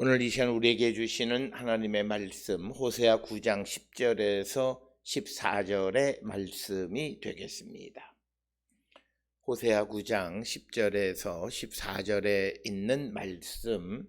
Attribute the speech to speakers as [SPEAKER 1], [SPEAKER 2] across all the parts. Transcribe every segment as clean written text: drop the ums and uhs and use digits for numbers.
[SPEAKER 1] 오늘 이 시간 우리에게 주시는 하나님의 말씀 호세아 9장 10절에서 14절의 말씀이 되겠습니다. 호세아 9장 10절에서 14절에 있는 말씀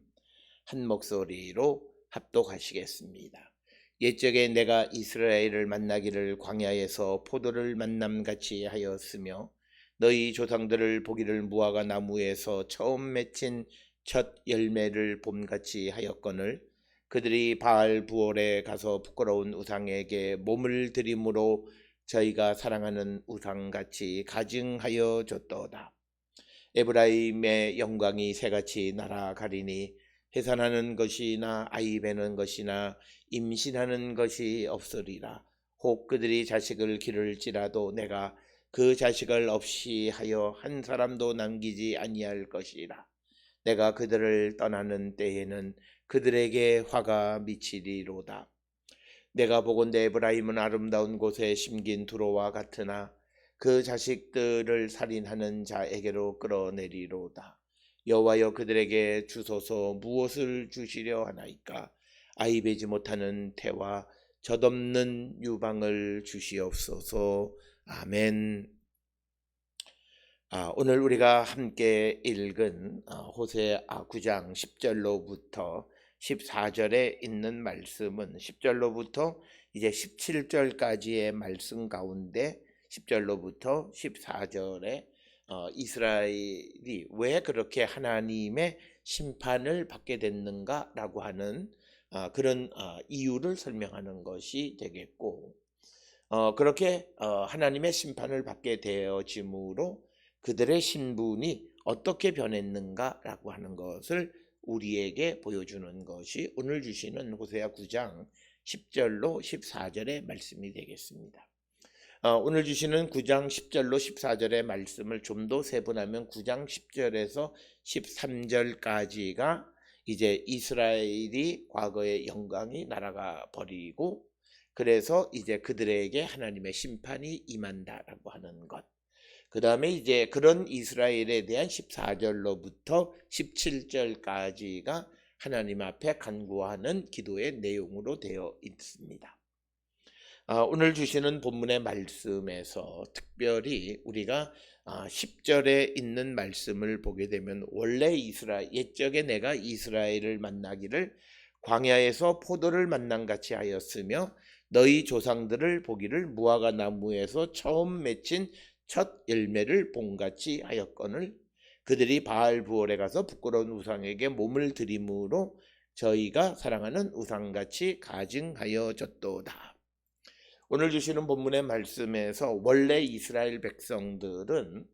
[SPEAKER 1] 한 목소리로 합독하시겠습니다. 옛적에 내가 이스라엘을 만나기를 광야에서 포도를 만남같이 하였으며 너희 조상들을 보기를 무화과 나무에서 처음 맺힌 첫 열매를 봄같이 하였거늘 그들이 바알 부올에 가서 부끄러운 우상에게 몸을 들임으로 저희가 사랑하는 우상같이 가증하여 줬도다. 에브라임의 영광이 새같이 날아가리니 해산하는 것이나 아이 베는 것이나 임신하는 것이 없으리라. 혹 그들이 자식을 기를지라도 내가 그 자식을 없이 하여 한 사람도 남기지 아니할 것이라. 내가 그들을 떠나는 때에는 그들에게 화가 미치리로다. 내가 보건대 에브라임은 아름다운 곳에 심긴 두로와 같으나 그 자식들을 살인하는 자에게로 끌어내리로다. 여호와여 그들에게 주소서. 무엇을 주시려 하나이까? 아이 베지 못하는 태와 젖없는 유방을 주시옵소서. 아멘. 오늘 우리가 함께 읽은 호세아 9장 10절로부터 14절에 있는 말씀은 10절로부터 이제 17절까지의 말씀 가운데 10절로부터 14절에 이스라엘이 왜 그렇게 하나님의 심판을 받게 됐는가라고 하는 그런 이유를 설명하는 것이 되겠고, 그렇게 하나님의 심판을 받게 되어짐으로 그들의 신분이 어떻게 변했는가라고 하는 것을 우리에게 보여주는 것이 오늘 주시는 호세아 9장 10절로 14절의 말씀이 되겠습니다. 오늘 주시는 9장 10절로 14절의 말씀을 좀 더 세분하면 9장 10절에서 13절까지가 이제 이스라엘이 과거의 영광이 날아가 버리고 그래서 이제 그들에게 하나님의 심판이 임한다라고 하는 것. 그 다음에 이제 그런 이스라엘에 대한 14절로부터 17절까지가 하나님 앞에 간구하는 기도의 내용으로 되어 있습니다. 오늘 주시는 본문의 말씀에서 특별히 우리가 10절에 있는 말씀을 보게 되면 원래 옛적에 내가 이스라엘을 만나기를 광야에서 포도를 만남같이 하였으며 너희 조상들을 보기를 무화과 나무에서 처음 맺힌 첫 열매를 봄같이 하였거늘 그들이 바알 부올에 가서 부끄러운 우상에게 몸을 들임으로 저희가 사랑하는 우상같이 가증하여 졌도다. 오늘 주시는 본문의 말씀에서 원래 이스라엘 백성들은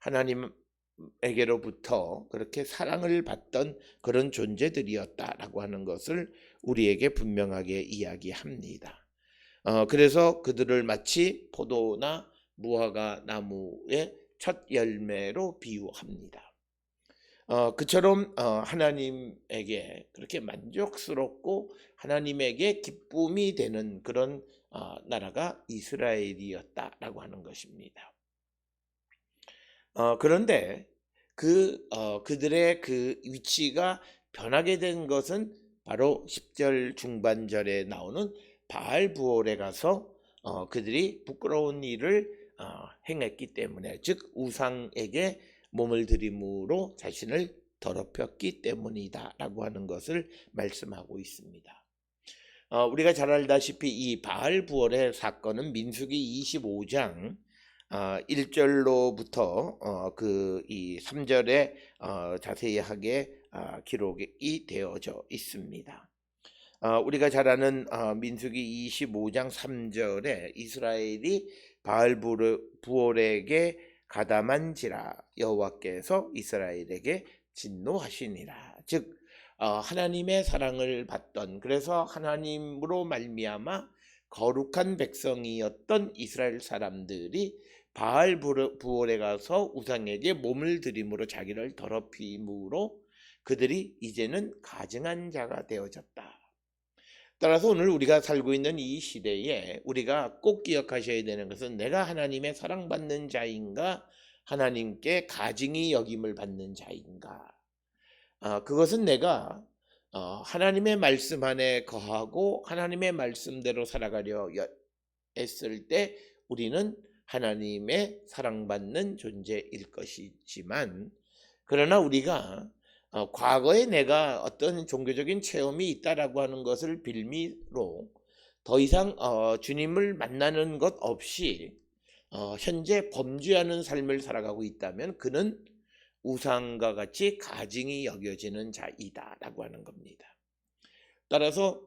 [SPEAKER 1] 하나님에게로부터 그렇게 사랑을 받던 그런 존재들이었다라고 하는 것을 우리에게 분명하게 이야기합니다. 그래서 그들을 마치 포도나 무화과 나무의 첫 열매로 비유합니다. 그처럼 하나님에게 그렇게 만족스럽고 하나님에게 기쁨이 되는 그런 나라가 이스라엘이었다라고 하는 것입니다. 그런데 그들의 그 위치가 변하게 된 것은 바로 10절 중반절에 나오는 바알 부올에 가서 그들이 부끄러운 일을 행했기 때문에, 즉 우상에게 몸을 들임으로 자신을 더럽혔기 때문이다 라고 하는 것을 말씀하고 있습니다. 우리가 잘 알다시피 이 바알 부올의 사건은 민수기 25장 1절로부터 이 3절에 자세하게 기록이 되어져 있습니다. 우리가 잘 아는 민수기 25장 3절에 이스라엘이 바알 부올에게 가담한지라 여호와께서 이스라엘에게 진노하시니라. 즉 하나님의 사랑을 받던, 그래서 하나님으로 말미암아 거룩한 백성이었던 이스라엘 사람들이 바알 부올에 가서 우상에게 몸을 들임으로 자기를 더럽힘으로 그들이 이제는 가증한 자가 되어졌다. 따라서 오늘 우리가 살고 있는 이 시대에 우리가 꼭 기억하셔야 되는 것은 내가 하나님의 사랑받는 자인가, 하나님께 가증히 여김을 받는 자인가. 그것은 내가 하나님의 말씀 안에 거하고 하나님의 말씀대로 살아가려 했을 때 우리는 하나님의 사랑받는 존재일 것이지만, 그러나 우리가 과거에 내가 어떤 종교적인 체험이 있다라고 하는 것을 빌미로 더 이상 주님을 만나는 것 없이 현재 범죄하는 삶을 살아가고 있다면 그는 우상과 같이 가증히 여겨지는 자이다라고 하는 겁니다. 따라서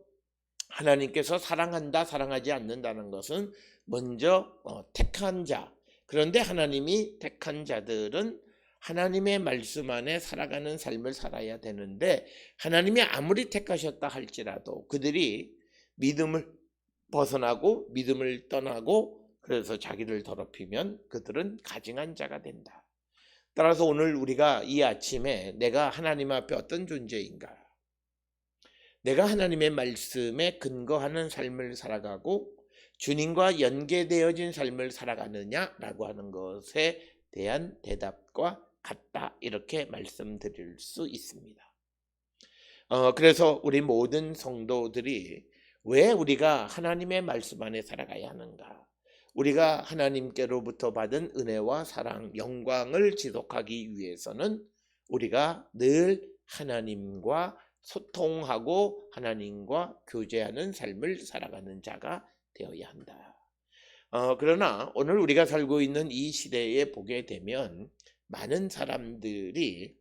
[SPEAKER 1] 하나님께서 사랑한다, 사랑하지 않는다는 것은 먼저 택한 자, 그런데 하나님이 택한 자들은 하나님의 말씀 안에 살아가는 삶을 살아야 되는데, 하나님이 아무리 택하셨다 할지라도 그들이 믿음을 벗어나고 믿음을 떠나고 그래서 자기를 더럽히면 그들은 가증한 자가 된다. 따라서 오늘 우리가 이 아침에 내가 하나님 앞에 어떤 존재인가, 내가 하나님의 말씀에 근거하는 삶을 살아가고 주님과 연계되어진 삶을 살아가느냐라고 하는 것에 대한 대답과 같다, 이렇게 말씀드릴 수 있습니다. 그래서 우리 모든 성도들이 왜 우리가 하나님의 말씀 안에 살아가야 하는가, 우리가 하나님께로부터 받은 은혜와 사랑, 영광을 지속하기 위해서는 우리가 늘 하나님과 소통하고 하나님과 교제하는 삶을 살아가는 자가 되어야 한다. 그러나 오늘 우리가 살고 있는 이 시대에 보게 되면 많은 사람들이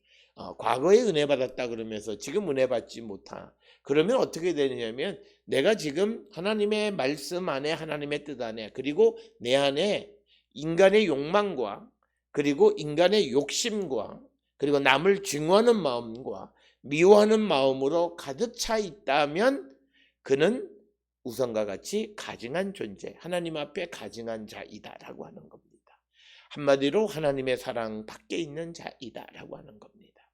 [SPEAKER 1] 과거에 은혜 받았다 그러면서 지금 은혜 받지 못하. 그러면 어떻게 되느냐면 내가 지금 하나님의 말씀 안에, 하나님의 뜻 안에, 그리고 내 안에 인간의 욕망과 그리고 인간의 욕심과 그리고 남을 증오하는 마음과 미워하는 마음으로 가득 차 있다면 그는 우상과 같이 가증한 존재, 하나님 앞에 가증한 자이다라고 하는 겁니다. 한마디로 하나님의 사랑 밖에 있는 자이다라고 하는 겁니다.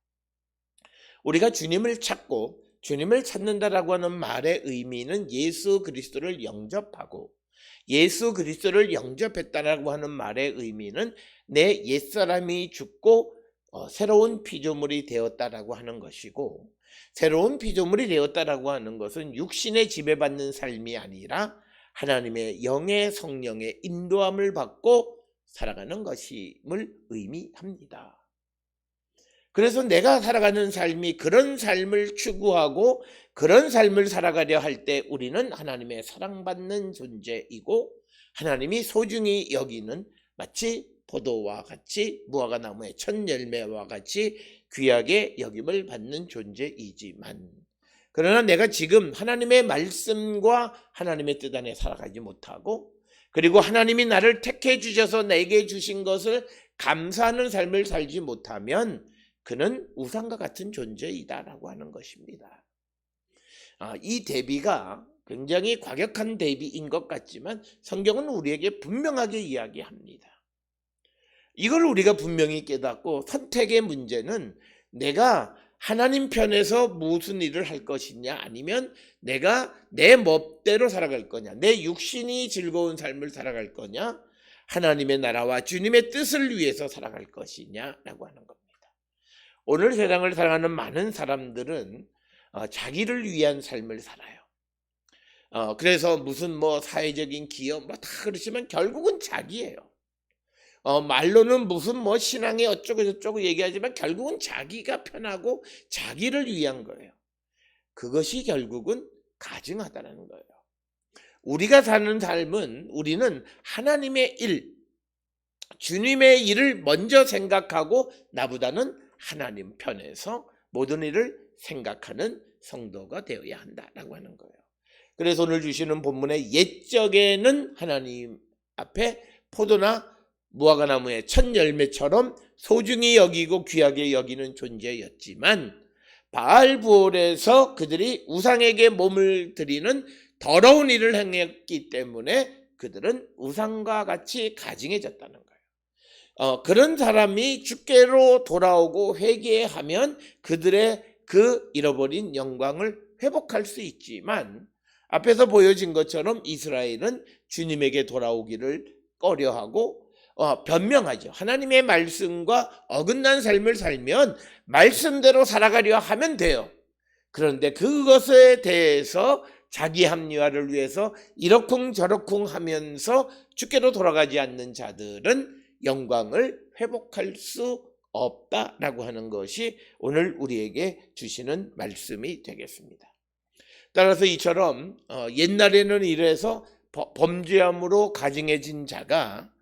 [SPEAKER 1] 우리가 주님을 찾고 주님을 찾는다라고 하는 말의 의미는 예수 그리스도를 영접하고, 예수 그리스도를 영접했다라고 하는 말의 의미는 내 옛사람이 죽고 새로운 피조물이 되었다라고 하는 것이고, 새로운 피조물이 되었다라고 하는 것은 육신의 지배받는 삶이 아니라 하나님의 영의 성령의 인도함을 받고 살아가는 것임을 의미합니다. 그래서 내가 살아가는 삶이 그런 삶을 추구하고 그런 삶을 살아가려 할 때 우리는 하나님의 사랑받는 존재이고 하나님이 소중히 여기는, 마치 포도와 같이 무화과 나무의 첫 열매와 같이 귀하게 여김을 받는 존재이지만, 그러나 내가 지금 하나님의 말씀과 하나님의 뜻 안에 살아가지 못하고, 그리고 하나님이 나를 택해 주셔서 내게 주신 것을 감사하는 삶을 살지 못하면 그는 우상과 같은 존재이다라고 하는 것입니다. 이 대비가 굉장히 과격한 대비인 것 같지만 성경은 우리에게 분명하게 이야기합니다. 이걸 우리가 분명히 깨닫고, 선택의 문제는 내가 하나님 편에서 무슨 일을 할 것이냐, 아니면 내가 내 멋대로 살아갈 거냐, 내 육신이 즐거운 삶을 살아갈 거냐, 하나님의 나라와 주님의 뜻을 위해서 살아갈 것이냐라고 하는 겁니다. 오늘 세상을 살아가는 많은 사람들은 자기를 위한 삶을 살아요. 그래서 무슨 사회적인 기업 다 그렇지만 결국은 자기예요. 말로는 무슨 신앙이 어쩌고 저쩌고 얘기하지만 결국은 자기가 편하고 자기를 위한 거예요. 그것이 결국은 가증하다는 거예요. 우리가 사는 삶은 우리는 하나님의 일, 주님의 일을 먼저 생각하고 나보다는 하나님 편에서 모든 일을 생각하는 성도가 되어야 한다라고 하는 거예요. 그래서 오늘 주시는 본문의 옛적에는 하나님 앞에 포도나 무화과 나무의 첫 열매처럼 소중히 여기고 귀하게 여기는 존재였지만, 바알부올에서 그들이 우상에게 몸을 드리는 더러운 일을 행했기 때문에 그들은 우상과 같이 가증해졌다는 거예요. 그런 사람이 주께로 돌아오고 회개하면 그들의 그 잃어버린 영광을 회복할 수 있지만, 앞에서 보여진 것처럼 이스라엘은 주님에게 돌아오기를 꺼려하고 변명하죠. 하나님의 말씀과 어긋난 삶을 살면 말씀대로 살아가려 하면 돼요. 그런데 그것에 대해서 자기 합리화를 위해서 이러쿵저러쿵 하면서 주께로 돌아가지 않는 자들은 영광을 회복할 수 없다라고 하는 것이 오늘 우리에게 주시는 말씀이 되겠습니다. 따라서 이처럼 옛날에는 이래서 범죄함으로 가증해진 자가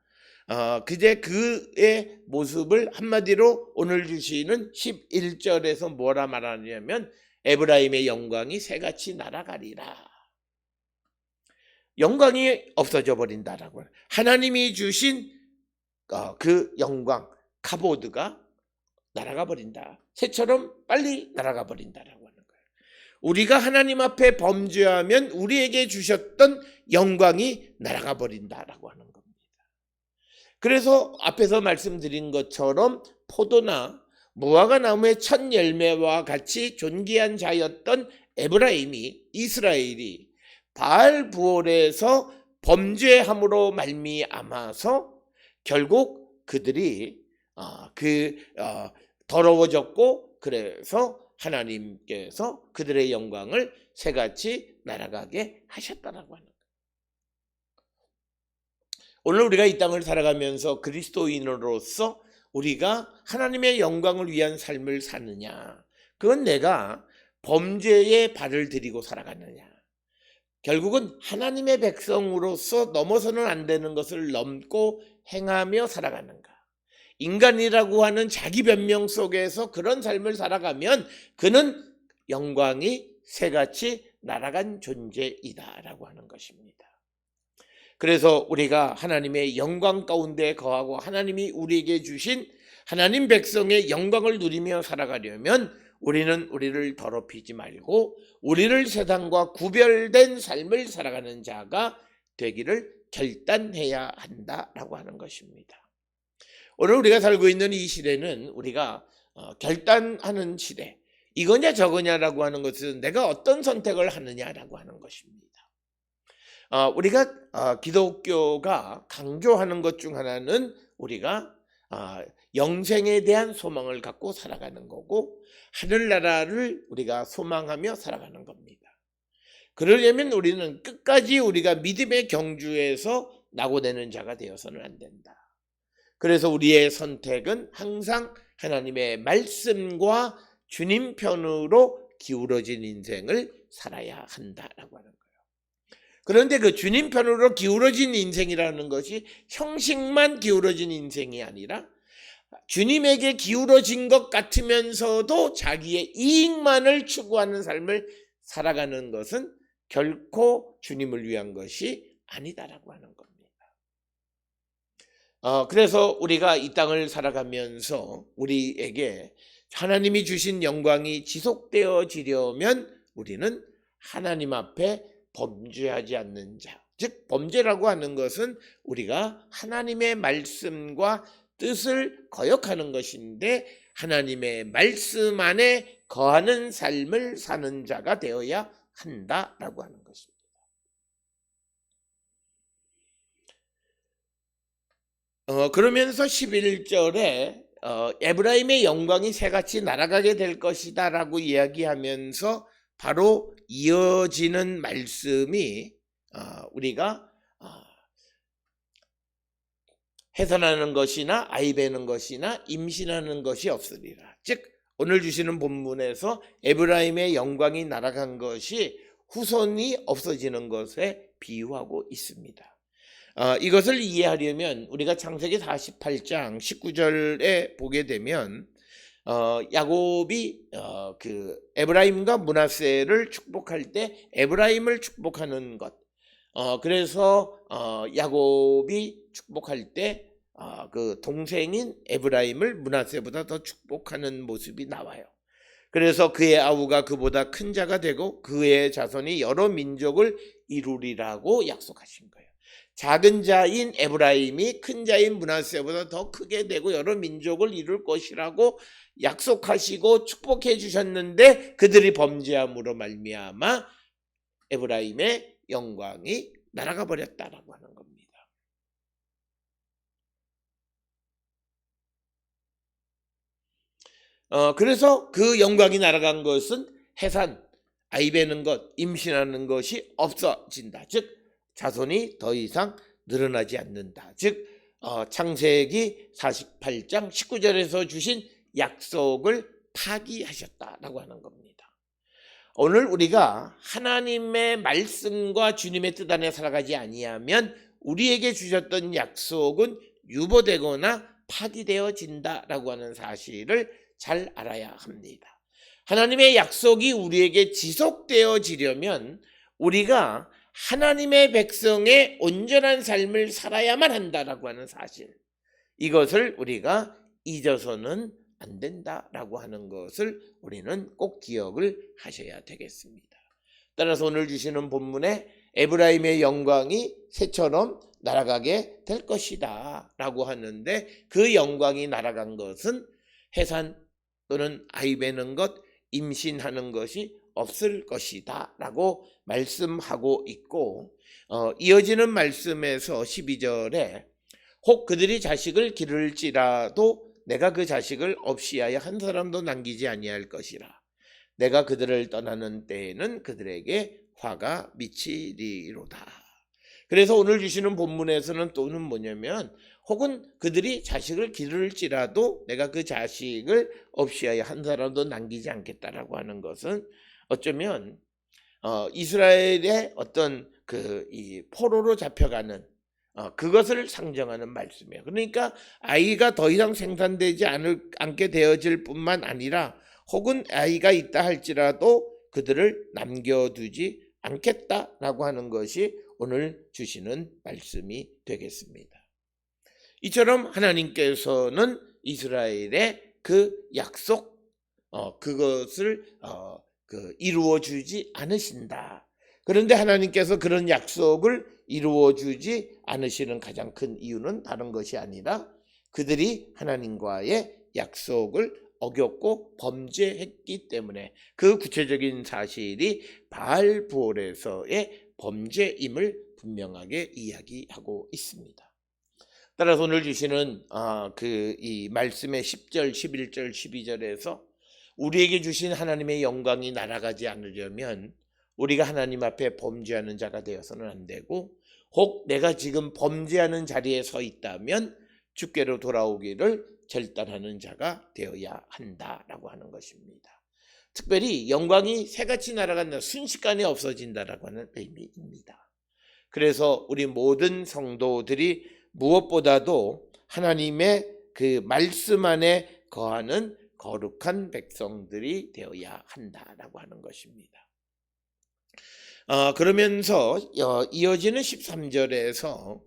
[SPEAKER 1] 그제 그의 모습을 한마디로 오늘 주시는 11절에서 뭐라 말하냐면 에브라임의 영광이 새같이 날아가리라. 영광이 없어져 버린다라고. 하나님이 주신 그 영광, 카보드가 날아가 버린다. 새처럼 빨리 날아가 버린다라고 하는 거예요. 우리가 하나님 앞에 범죄하면 우리에게 주셨던 영광이 날아가 버린다라고 하는 겁니다. 그래서 앞에서 말씀드린 것처럼 포도나 무화과 나무의 첫 열매와 같이 존귀한 자였던 에브라임이, 이스라엘이 바알 부올에서 범죄함으로 말미암아서 결국 그들이 더러워졌고, 그래서 하나님께서 그들의 영광을 새같이 날아가게 하셨다라고 하는 거예요. 오늘 우리가 이 땅을 살아가면서 그리스도인으로서 우리가 하나님의 영광을 위한 삶을 사느냐, 그건 내가 범죄에 발을 들이고 살아가느냐, 결국은 하나님의 백성으로서 넘어서는 안 되는 것을 넘고 행하며 살아가는가, 인간이라고 하는 자기 변명 속에서 그런 삶을 살아가면 그는 영광이 새같이 날아간 존재이다라고 하는 것입니다. 그래서 우리가 하나님의 영광 가운데 거하고 하나님이 우리에게 주신 하나님 백성의 영광을 누리며 살아가려면 우리는 우리를 더럽히지 말고 우리를 세상과 구별된 삶을 살아가는 자가 되기를 결단해야 한다라고 하는 것입니다. 오늘 우리가 살고 있는 이 시대는 우리가 결단하는 시대, 이거냐 저거냐라고 하는 것은 내가 어떤 선택을 하느냐라고 하는 것입니다. 우리가 기독교가 강조하는 것 중 하나는 우리가 영생에 대한 소망을 갖고 살아가는 거고, 하늘나라를 우리가 소망하며 살아가는 겁니다. 그러려면 우리는 끝까지 우리가 믿음의 경주에서 낙오되는 자가 되어서는 안 된다. 그래서 우리의 선택은 항상 하나님의 말씀과 주님 편으로 기울어진 인생을 살아야 한다라고 하는 거예요. 그런데 그 주님 편으로 기울어진 인생이라는 것이 형식만 기울어진 인생이 아니라 주님에게 기울어진 것 같으면서도 자기의 이익만을 추구하는 삶을 살아가는 것은 결코 주님을 위한 것이 아니다라고 하는 겁니다. 그래서 우리가 이 땅을 살아가면서 우리에게 하나님이 주신 영광이 지속되어지려면 우리는 하나님 앞에 범죄하지 않는 자, 즉 범죄라고 하는 것은 우리가 하나님의 말씀과 뜻을 거역하는 것인데 하나님의 말씀 안에 거하는 삶을 사는 자가 되어야 한다라고 하는 것입니다. 그러면서 11절에 에브라임의 영광이 새같이 날아가게 될 것이다 라고 이야기하면서 바로 이어지는 말씀이 우리가 해산하는 것이나 아이 베는 것이나 임신하는 것이 없으리라. 즉 오늘 주시는 본문에서 에브라임의 영광이 날아간 것이 후손이 없어지는 것에 비유하고 있습니다. 이것을 이해하려면 우리가 창세기 48장 19절에 보게 되면 야곱이 그 에브라임과 므낫세를 축복할 때 에브라임을 축복하는 것, 그래서 야곱이 축복할 때 그 동생인 에브라임을 므낫세보다 더 축복하는 모습이 나와요. 그래서 그의 아우가 그보다 큰 자가 되고 그의 자손이 여러 민족을 이루리라고 약속하신 거예요. 작은 자인 에브라임이 큰 자인 므낫세보다 더 크게 되고 여러 민족을 이룰 것이라고 약속하시고 축복해 주셨는데 그들이 범죄함으로 말미암아 에브라임의 영광이 날아가 버렸다라고 하는 겁니다. 그래서 그 영광이 날아간 것은 해산, 아이 베는 것, 임신하는 것이 없어진다. 즉 자손이 더 이상 늘어나지 않는다. 즉 창세기 48장 19절에서 주신 약속을 파기하셨다라고 하는 겁니다. 오늘 우리가 하나님의 말씀과 주님의 뜻 안에 살아가지 아니하면 우리에게 주셨던 약속은 유보되거나 파기되어진다라고 하는 사실을 잘 알아야 합니다. 하나님의 약속이 우리에게 지속되어지려면 우리가 하나님의 백성의 온전한 삶을 살아야만 한다라고 하는 사실, 이것을 우리가 잊어서는 안 된다라고 하는 것을 우리는 꼭 기억을 하셔야 되겠습니다. 따라서 오늘 주시는 본문에 에브라임의 영광이 새처럼 날아가게 될 것이다 라고 하는데, 그 영광이 날아간 것은 해산 또는 아이 베는 것, 임신하는 것이 없을 것이다 라고 말씀하고 있고, 이어지는 말씀에서 12절에 혹 그들이 자식을 기를지라도 내가 그 자식을 없이하여 한 사람도 남기지 아니할 것이라. 내가 그들을 떠나는 때에는 그들에게 화가 미치리로다. 그래서 오늘 주시는 본문에서는 또는 뭐냐면, 혹은 그들이 자식을 기를지라도 내가 그 자식을 없이하여 한 사람도 남기지 않겠다라고 하는 것은 어쩌면 이스라엘의 어떤 이 포로로 잡혀가는 그것을 상정하는 말씀이에요. 그러니까 아이가 더 이상 생산되지 않게 되어질 뿐만 아니라 혹은 아이가 있다 할지라도 그들을 남겨두지 않겠다라고 하는 것이 오늘 주시는 말씀이 되겠습니다. 이처럼 하나님께서는 이스라엘의 그 약속, 그것을 이루어 주지 않으신다. 그런데 하나님께서 그런 약속을 이루어 주지 않으시는 가장 큰 이유는 다른 것이 아니라 그들이 하나님과의 약속을 어겼고 범죄했기 때문에, 그 구체적인 사실이 바알 부올에서의 범죄임을 분명하게 이야기하고 있습니다. 따라서 오늘 주시는 이 말씀의 10절, 11절, 12절에서 우리에게 주신 하나님의 영광이 날아가지 않으려면 우리가 하나님 앞에 범죄하는 자가 되어서는 안 되고, 혹 내가 지금 범죄하는 자리에 서 있다면 주께로 돌아오기를 결단하는 자가 되어야 한다라고 하는 것입니다. 특별히 영광이 새같이 날아간다, 순식간에 없어진다라고 하는 의미입니다. 그래서 우리 모든 성도들이 무엇보다도 하나님의 그 말씀 안에 거하는 거룩한 백성들이 되어야 한다라고 하는 것입니다. 그러면서 이어지는 13절에서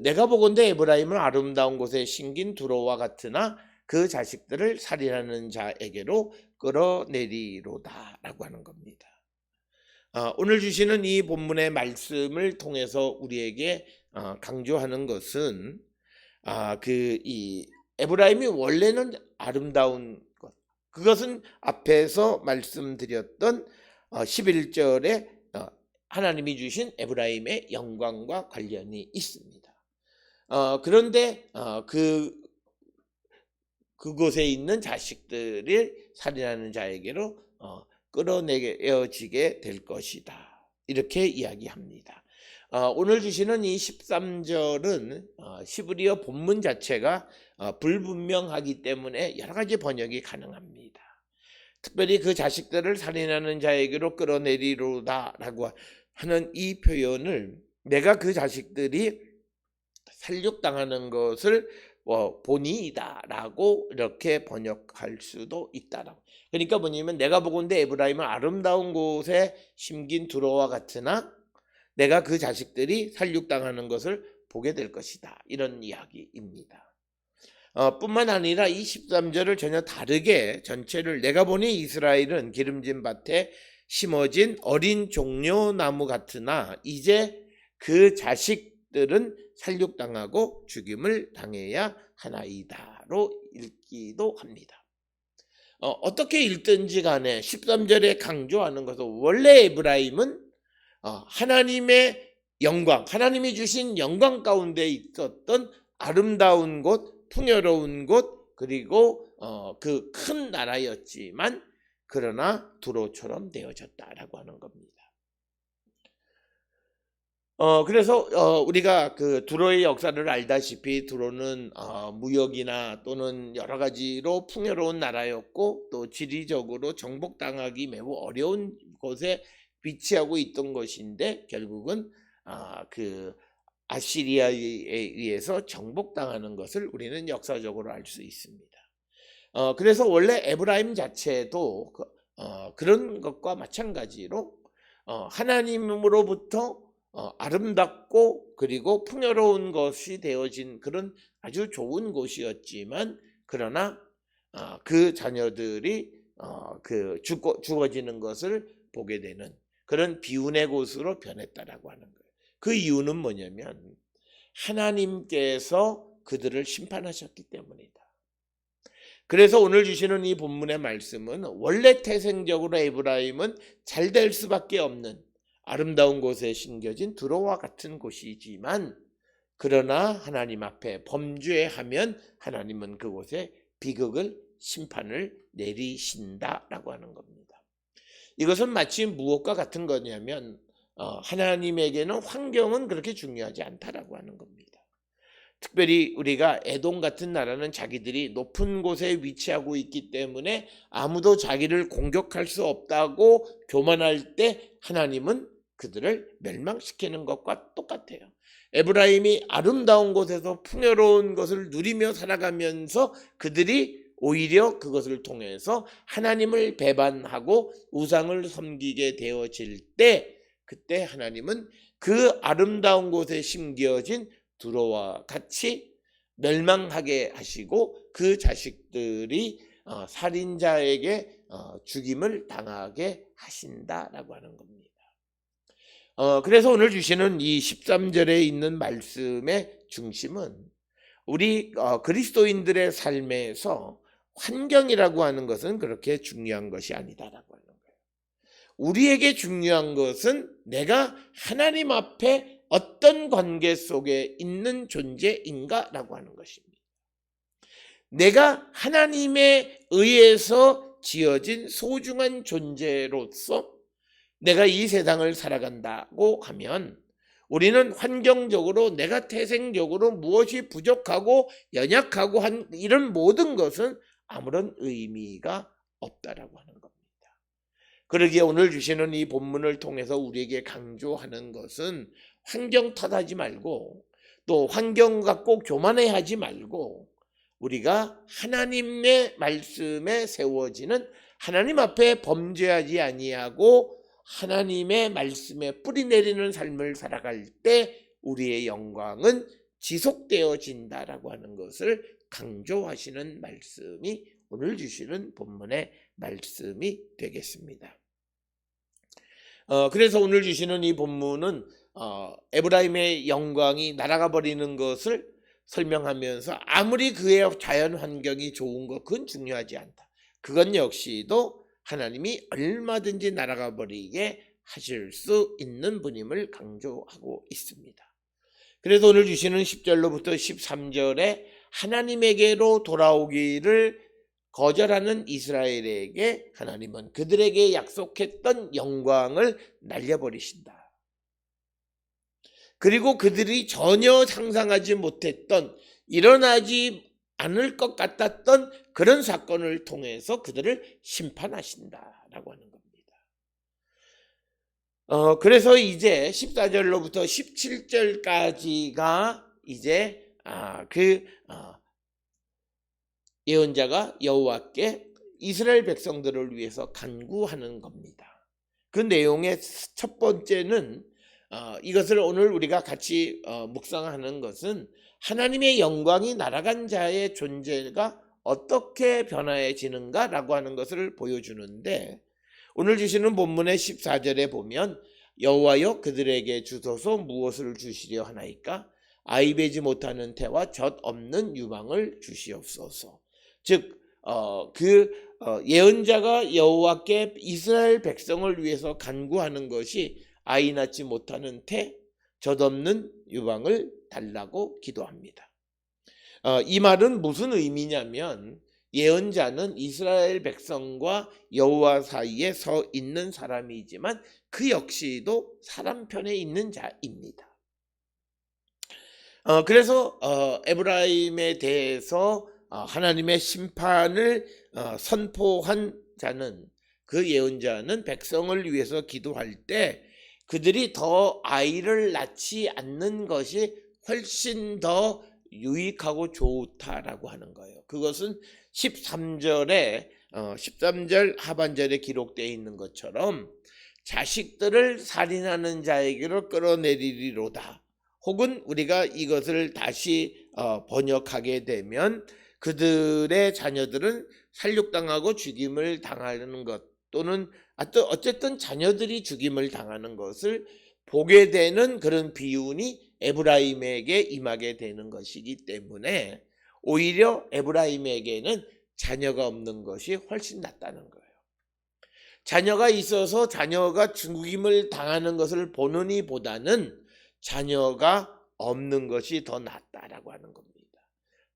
[SPEAKER 1] 내가 보건대 에브라임은 아름다운 곳에 심긴 두로와 같으나 그 자식들을 살인하는 자에게로 끌어내리로다 라고 하는 겁니다. 오늘 주시는 이 본문의 말씀을 통해서 우리에게 강조하는 것은 이 에브라임이 원래는 아름다운 것, 그것은 앞에서 말씀드렸던 11절에 하나님이 주신 에브라임의 영광과 관련이 있습니다. 그런데 그곳에 있는 자식들을 살인하는 자에게로 끌어내어지게 될 것이다, 이렇게 이야기합니다. 오늘 주시는 이 13절은 히브리어 본문 자체가 불분명하기 때문에 여러 가지 번역이 가능합니다. 특별히 그 자식들을 살인하는 자에게로 끌어내리로다라고 하는 이 표현을 내가 그 자식들이 살육당하는 것을 본이다라고 이렇게 번역할 수도 있다라고. 그러니까 뭐냐면 내가 보건대 에브라임은 아름다운 곳에 심긴 두로와 같으나 내가 그 자식들이 살육당하는 것을 보게 될 것이다, 이런 이야기입니다. 뿐만 아니라 이 13절을 전혀 다르게 전체를 내가 보니 이스라엘은 기름진 밭에 심어진 어린 종려나무 같으나 이제 그 자식들은 살육당하고 죽임을 당해야 하나이다로 읽기도 합니다. 어떻게 읽든지 간에 13절에 강조하는 것은 원래 에브라임은 하나님의 영광, 하나님이 주신 영광 가운데 있었던 아름다운 곳, 풍요로운 곳, 그리고 그 큰 나라였지만 그러나 두로처럼 되어졌다라고 하는 겁니다. 그래서 우리가 그 두로의 역사를 알다시피 두로는 무역이나 또는 여러 가지로 풍요로운 나라였고 또 지리적으로 정복당하기 매우 어려운 곳에 위치하고 있던 것인데 결국은 그 아시리아에 의해서 정복당하는 것을 우리는 역사적으로 알 수 있습니다. 그래서 원래 에브라임 자체도 그런 것과 마찬가지로 하나님으로부터 아름답고 그리고 풍요로운 것이 되어진 그런 아주 좋은 곳이었지만 그러나 그 자녀들이 죽어지는 것을 보게 되는 그런 비운의 곳으로 변했다라고 하는 거예요. 그 이유는 뭐냐면 하나님께서 그들을 심판하셨기 때문이다. 그래서 오늘 주시는 이 본문의 말씀은 원래 태생적으로 에브라임은 잘 될 수밖에 없는 아름다운 곳에 심겨진 두로와 같은 곳이지만 그러나 하나님 앞에 범죄하면 하나님은 그곳에 비극을 심판을 내리신다라고 하는 겁니다. 이것은 마치 무엇과 같은 거냐면 하나님에게는 환경은 그렇게 중요하지 않다라고 하는 겁니다. 특별히 우리가 에돔 같은 나라는 자기들이 높은 곳에 위치하고 있기 때문에 아무도 자기를 공격할 수 없다고 교만할 때 하나님은 그들을 멸망시키는 것과 똑같아요. 에브라임이 아름다운 곳에서 풍요로운 것을 누리며 살아가면서 그들이 오히려 그것을 통해서 하나님을 배반하고 우상을 섬기게 되어질 때 그때 하나님은 그 아름다운 곳에 심겨진 두로와 같이 멸망하게 하시고 그 자식들이 살인자에게 죽임을 당하게 하신다라고 하는 겁니다. 그래서 오늘 주시는 이 13절에 있는 말씀의 중심은 우리 그리스도인들의 삶에서 환경이라고 하는 것은 그렇게 중요한 것이 아니다라고 하는 거예요. 우리에게 중요한 것은 내가 하나님 앞에 어떤 관계 속에 있는 존재인가라고 하는 것입니다. 내가 하나님에 의해서 지어진 소중한 존재로서 내가 이 세상을 살아간다고 하면 우리는 환경적으로 내가 태생적으로 무엇이 부족하고 연약하고 한 이런 모든 것은 아무런 의미가 없다라고 하는 겁니다. 그러기에 오늘 주시는 이 본문을 통해서 우리에게 강조하는 것은 환경 탓하지 말고 또 환경 갖고 교만해하지 말고 우리가 하나님의 말씀에 세워지는 하나님 앞에 범죄하지 아니하고 하나님의 말씀에 뿌리 내리는 삶을 살아갈 때 우리의 영광은 지속되어진다라고 하는 것을 강조하시는 말씀이 오늘 주시는 본문의 말씀이 되겠습니다. 그래서 오늘 주시는 이 본문은 에브라임의 영광이 날아가 버리는 것을 설명하면서 아무리 그의 자연 환경이 좋은 것 그건 중요하지 않다. 그건 역시도 하나님이 얼마든지 날아가 버리게 하실 수 있는 분임을 강조하고 있습니다. 그래서 오늘 주시는 10절로부터 13절에 하나님에게로 돌아오기를 거절하는 이스라엘에게 하나님은 그들에게 약속했던 영광을 날려버리신다. 그리고 그들이 전혀 상상하지 못했던 일어나지 않을 것 같았던 그런 사건을 통해서 그들을 심판하신다라고 하는 겁니다. 그래서 이제 14절로부터 17절까지가 이제 예언자가 여호와께 이스라엘 백성들을 위해서 간구하는 겁니다. 그 내용의 첫 번째는 이것을 오늘 우리가 같이 묵상하는 것은 하나님의 영광이 날아간 자의 존재가 어떻게 변화해지는가라고 하는 것을 보여주는데 오늘 주시는 본문의 14절에 보면 여호와여 그들에게 주소서 무엇을 주시려 하나이까 아이 베지 못하는 태와 젖 없는 유방을 주시옵소서. 즉 예언자가 여호와께 이스라엘 백성을 위해서 간구하는 것이 아이 낳지 못하는 태, 젖 없는 유방을 달라고 기도합니다. 이 말은 무슨 의미냐면 예언자는 이스라엘 백성과 여호와 사이에 서 있는 사람이지만 그 역시도 사람 편에 있는 자입니다. 그래서 에브라임에 대해서 하나님의 심판을 선포한 자는, 그 예언자는 백성을 위해서 기도할 때 그들이 더 아이를 낳지 않는 것이 훨씬 더 유익하고 좋다라고 하는 거예요. 그것은 13절 하반절에 기록되어 있는 것처럼 자식들을 살인하는 자에게로 끌어내리리로다. 혹은 우리가 이것을 다시 번역하게 되면 그들의 자녀들은 살육당하고 죽임을 당하는 것, 또는 어쨌든 자녀들이 죽임을 당하는 것을 보게 되는 그런 비운이 에브라임에게 임하게 되는 것이기 때문에 오히려 에브라임에게는 자녀가 없는 것이 훨씬 낫다는 거예요. 자녀가 있어서 자녀가 죽임을 당하는 것을 보느니 보다는 자녀가 없는 것이 더 낫다라고 하는 겁니다.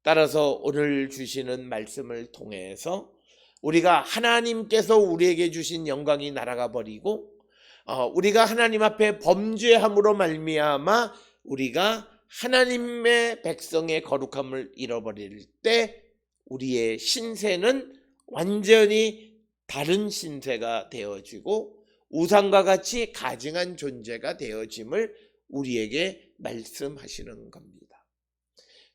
[SPEAKER 1] 따라서 오늘 주시는 말씀을 통해서 우리가 하나님께서 우리에게 주신 영광이 날아가 버리고 우리가 하나님 앞에 범죄함으로 말미암아 우리가 하나님의 백성의 거룩함을 잃어버릴 때 우리의 신세는 완전히 다른 신세가 되어지고 우상과 같이 가증한 존재가 되어짐을 우리에게 말씀하시는 겁니다.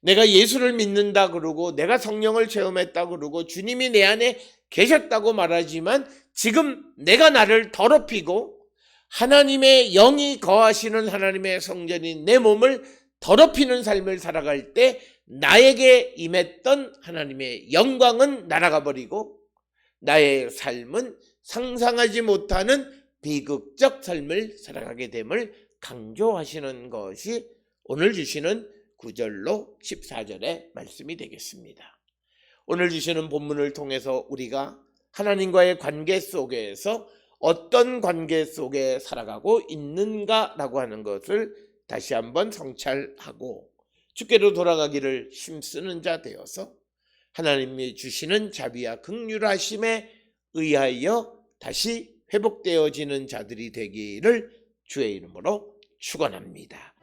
[SPEAKER 1] 내가 예수를 믿는다 그러고 내가 성령을 체험했다 그러고 주님이 내 안에 계셨다고 말하지만 지금 내가 나를 더럽히고 하나님의 영이 거하시는 하나님의 성전인 내 몸을 더럽히는 삶을 살아갈 때 나에게 임했던 하나님의 영광은 날아가 버리고 나의 삶은 상상하지 못하는 비극적 삶을 살아가게 됨을 강조하시는 것이 오늘 주시는 9절로 14절의 말씀이 되겠습니다. 오늘 주시는 본문을 통해서 우리가 하나님과의 관계 속에서 어떤 관계 속에 살아가고 있는가라고 하는 것을 다시 한번 성찰하고 주께로 돌아가기를 힘쓰는 자 되어서 하나님이 주시는 자비와 긍휼하심에 의하여 다시 회복되어지는 자들이 되기를 주의 이름으로 축원합니다.